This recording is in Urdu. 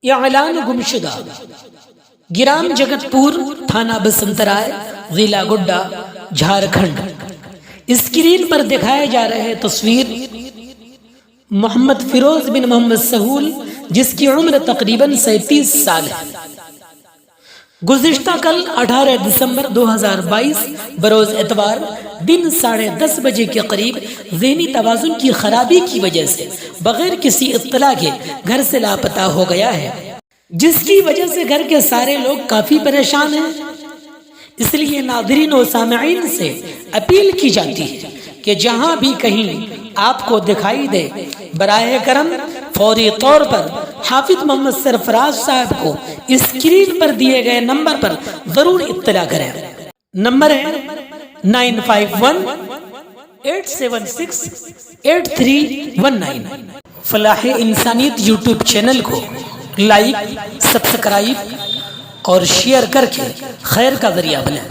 اعلان گمشدہ گرام جگت پور تھانہ بسنترائے ضلع گڈا جھارکھنڈ۔ اسکرین پر دکھائے جا رہے تصویر محمد فیروز بن محمد سہول، جس کی عمر تقریباً 37 سال ہے۔ گزشتہ کل 18 دسمبر 2022 بروز اتوار دن 10:30 بجے کے قریب ذہنی توازن کی خرابی کی وجہ سے بغیر کسی اطلاع کے گھر سے لاپتہ ہو گیا ہے، جس کی وجہ سے گھر کے سارے لوگ کافی پریشان ہیں۔ اس لیے ناظرین و سامعین سے اپیل کی جاتی ہے کہ جہاں بھی کہیں آپ کو دکھائی دے، براہ کرم فوری طور پر حافظ محمد سرفراز صاحب کو اسکرین پر دیے گئے نمبر پر ضرور اطلاع کریں۔ نمبر ہے 9518768319۔ فلاح انسانیت یوٹیوب چینل کو لائک، سبسکرائب اور شیئر کر کے خیر کا ذریعہ بنیں۔